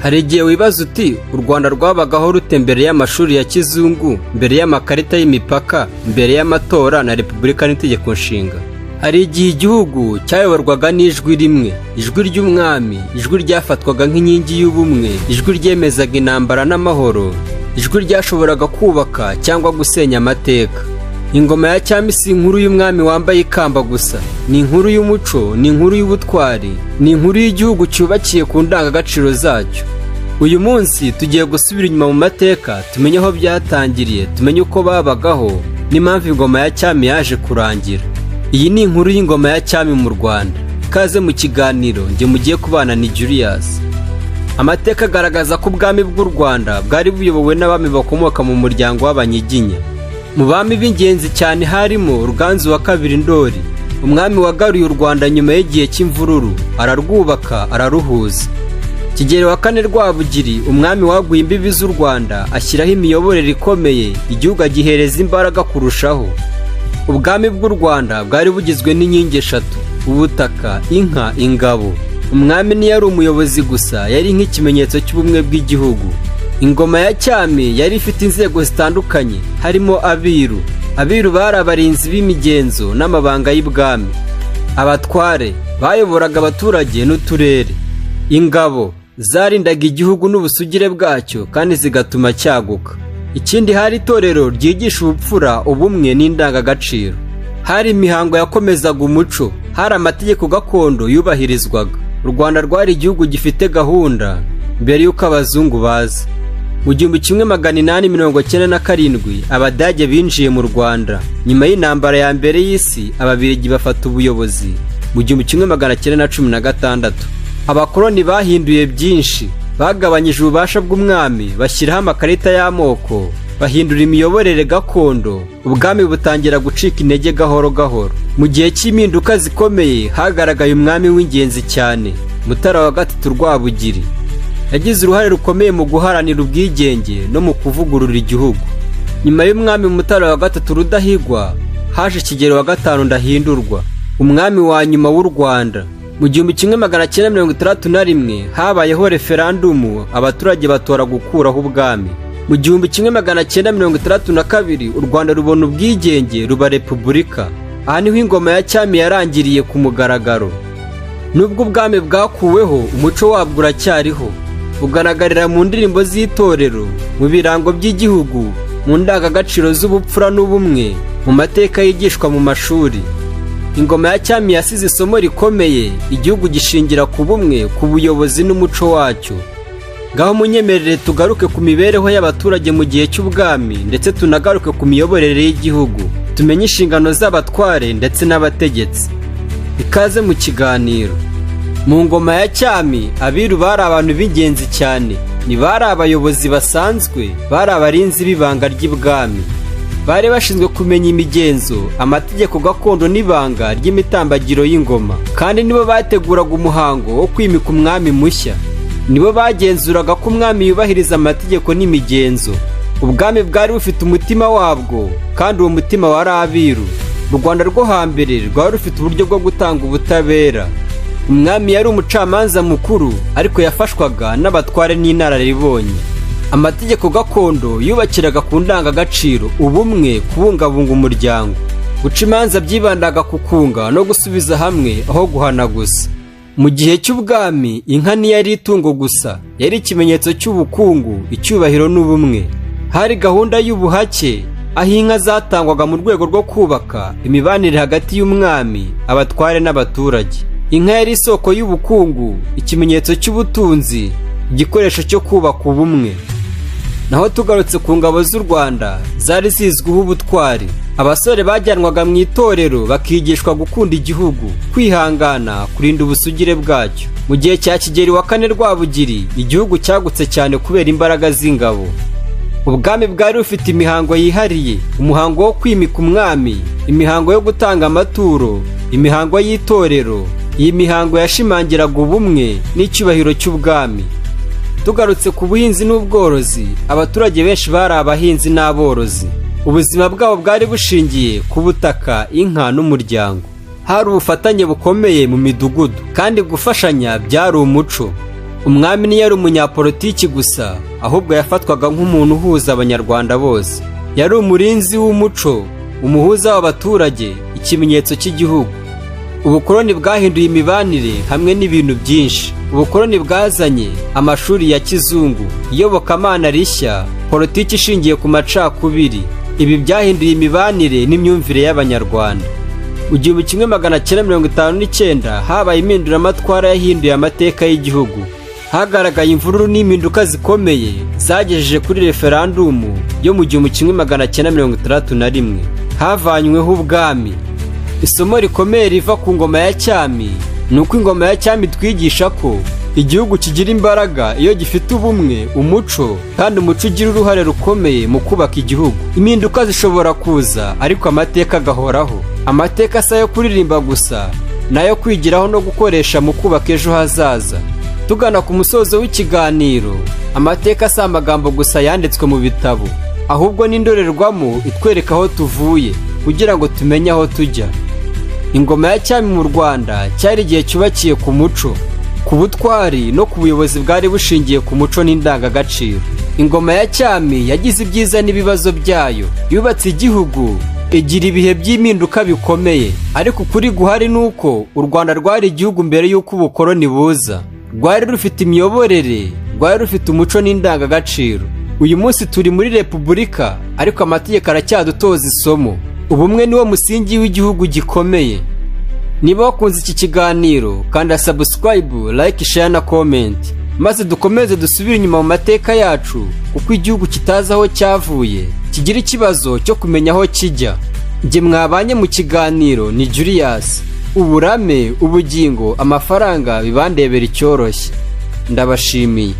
Hari igihe wibaza uti u Rwanda rwabagaho rute mbere y'amashuri ya kizungu, mbere y'amakarita y'imipaka, mbere y'amatora na repubulika n'itegeko nshinga. Hari igihe igihugu cyayoborwaga n'ijwi rimwe, ijwi ry'umwami, ijwi ryafatwaga nk'inkingi y'ubumwe, ijwi ryemezaga intambara n'amahoro, ijwi ryashoboraga kubaka cyangwa gusenya amateka. Ingoma ya cyami si inkuru y'umwami wambaye ikamba gusa, ni inkuru y'umuco, ni inkuru y'ubutwari, ni inkuru y'igihugu cyubakiye ku ndangagaciro zacyo. Uyu munsi tugiye gusubira inyuma mu mateka, tumenye aho byatangiriye, tumenye uko babagaho n'impamvu ingoma ya cyami yaje kurangira. Iyi ni inkuru y'ingoma ya cyami mu Rwanda. Ikaze mu kiganiro, njye mugiye kubana ni Julius. Amateka agaragaza ko ubwami bw'u Rwanda bwari buyobowe n'abami bakomoka mu muryango w'Abanyiginya. Mu bami b'ingenzi cyane harimo Ruganzu wa kabiri Ndoli, umwami wagaruye u Rwanda nyuma y'igihe cy'imvururu, ararwubaka araruhuza. Kigeli wa kane Rwabugiri, umwami waguye imbibi z'u Rwanda, ashyiraho imiyoborere ikomeye, igihugu agihereza imbaraga kurushaho. Ubwami bw'u Rwanda bwari bugizwe n'inkingi eshatu: ubutaka, inka, ingabo. Umwami ntiyari umuyobozi gusa, yari nk'ikimenyetso cy'ubumwe bw'igihugu. Ingoma ya cyami yari ifite inzego zitandukanye, harimo abiru. Abiru bari abarinzi b'imigenzo n'amabanga y'ibwami. Abatware bayoboraga abaturage n'uturere. Ingabo zarindaga igihugu n'ubusugire bwacyo kandi zigatuma cyaguka. Ikindi hari itorero ryigisha ubupfura, ubumwe n'indangagaciro. Hari imihango yakomezaga umuco, hari amategeko gakondo yubahirizwaga. U Rwanda rwari igihugu gifite gahunda mbere y'uko abazungu baza. Mu 1897 Abadage binjiye mu Rwanda. Nyuma y'intambara ya mbere y'isi, Ababiligi bafata ubuyobozi mu 1916. Abakoloni bahinduye byinshi, bagabanyije ububasha bw'umwami, bashyiraho amakarita y'amoko, bahindura imiyoborere gakondo. Ubwami butangira gucika intege gahoro gahoro. Mu gihe cy'impinduka zikomeye hagaragaye umwami w'ingenzi cyane, Mutara wa gatatu Rwabugiri. Yagize uruhare rukomeye mu guharanira ubwigenge no mu kuvugurura igihugu. Nyuma y'umwami Mutara wa gatatu Rudahigwa, haje Kigeli wa gatanu Ndahindurwa, umwami wa nyuma w'u Rwanda. Mu 1961 habayeho referandumu, abaturage batora gukuraho ubwami. Mu 1962 u Rwanda rubona ubwigenge, ruba repubulika. Aha niho ingoma ya cyami yarangiriye ku mugaragaro. Nubwo ubwami bwakuweho, umuco wabwo uracyariho, ugaragarira mu ndirimbo z'itorero, mu birango by'igihugu, mu ndangagaciro z'ubupfura n'ubumwe, mu mateka yigishwa mu mashuri. Ingoma ya cyami yasize isomo rikomeye, igihugu gishingira ku bumwe, ku buyobozi n'umuco wacyo. Ngaho munyemerere tugaruke ku mibereho y'abaturage mu gihe cy'ubwami, ndetse tunagaruke ku miyoborere y'igihugu, tumenye inshingano z'abatware ndetse n'abategetsi. Ikaze mu kiganiro. Mu ngoma ya cyami, abiru bari abantu b'ingenzi cyane. Ntibari abayobozi basanzwe, bari abarinzi b'ibanga ry'ibwami. Bari bashinzwe kumenya imigenzo, amategeko gakondo n'ibanga ry'imitambagiro y'ingoma, kandi nibo bateguraga umuhango wo kwimika umwami mushya. Nibo bagenzuraga ko umwami yubahiriza amategeko n'imigenzo. Ubwami bwari bufite umutima wabwo, kandi uwo mutima wari abiru. U Rwanda rwo hambere rwari rufite uburyo bwo gutanga ubutabera. Umwami yari umucamanza mukuru, ariko yafashwaga n'abatware n'inararibonye. Amategeko gakondo yubakiraga ku ndangagaciro, ubumwe, kubungabunga umuryango. Guca imanza byibandaga ku kunga no gusubiza hamwe aho guhana gusa. Mu gihe cy'ubwami, inka ntiyari itungo gusa, yari ikimenyetso cy'ubukungu, icyubahiro n'ubumwe. Hari gahunda y'ubuhake, aho inka zatangwaga mu rwego rwo kubaka imibanire hagati y'umwami, abatware n'abaturage. Inka yari isoko y'ubukungu, ikimenyetso cy'ubutunzi, igikoresho cyo kubaka ubumwe. Naho tugarutse ku ngabo z'u Rwanda, zari zizwiho ubutwari. Abasore bajyanwaga mu itorero bakigishwa gukunda igihugu, kwihangana, kurinda ubusugire bwacyo. Mu gihe cya Kigeli wa kane Rwabugiri, igihugu cyagutse cyane kubera imbaraga z'ingabo. Ubwami bwari bufite imihango yihariye, umuhango wo kwimika umwami, imihango yo gutanga amaturo, imihango y'itorero. Iyi mihango yashimangiraga ubumwe n'icyubahiro cy'ubwami. Tugarutse ku buhinzi n'ubworozi, abaturage benshi bari abahinzi n'aborozi. Ubuzima bwabo bwari bushingiye ku butaka, inka n'umuryango. Hari ubufatanye bukomeye mu midugudu, kandi gufashanya byari umuco. umwami ntiyari umunyapolitiki gusa, ahubwo yafatwaga nk'umuntu uhuza abanyarwanda bose. Yari umurinzi w'umuco, umuhuza w'abaturage, ikimenyetso cy'igihugu. Ubukoloni bwahinduye imibanire hamwe n'ibintu byinshi. Ubukoloni bwazanye amashuri ya kizungu, iyobokamana rishya, politiki ishingiye ku macakubiri. Ibi byahinduye imibanire n'imyumvire y'abanyarwanda. Mu 1959 habaye impinduramatwara yahinduye amateka y'igihugu. Hagaragaye imvururu n'impinduka zikomeye zagejeje kuri referandumu yo mu 1961. Havanyweho ubwami. Isomo rikomeye riva ku ngoma ya cyami ni uko ingoma ya cyami twigisha ko igihugu kigira imbaraga iyo gifite ubumwe, umuco, kandi umuco ugira uruhare rukomeye mu kubaka igihugu. Impinduka zishobora kuza ariko amateka agahoraho. Amateka si ayo kuririmba gusa, nayo kwigiraho no gukoresha mu kubaka ejo hazaza. Tugana ku musozo w'ikiganiro, amateka si amagambo gusa yanditswe mu bitabo, ahubwo n'indorerwamo itwereka aho tuvuye kugira ngo tumenye aho tujya. Ingoma ya cyami mu Rwanda cyari igihe cyubakiye ku muco, ku butwari no ku buyobozi bwari bushingiye ku muco n'indangagaciro. Ingoma ya cyami yagize ibyiza n'ibibazo byayo. Yubatse igihugu, igira ibihe by'impinduka bikomeye, ariko ukuri guhari ni uko u Rwanda rwari igihugu mbere y'uko ubukoloni buza. Rwari rufite imiyoborere, rwari rufite umuco n'indangagaciro. Uyu munsi turi muri repubulika, ariko amategeko aracyadutoza isomo. Ubumwe niwo musingi w'igihugu gikomeye. Niba wakunze iki kiganiro, kanda subscribe, like, share na comment, maze dukomeze dusubire inyuma mu mateka yacu, kuko igihugu kitazi aho cyavuye kigira ikibazo cyo kumenya aho kijya. Njye mwabanye mu kiganiro ni Julius. Uburame, ubugingo, amafaranga bibandebera icyoroshye. Ndabashimiye.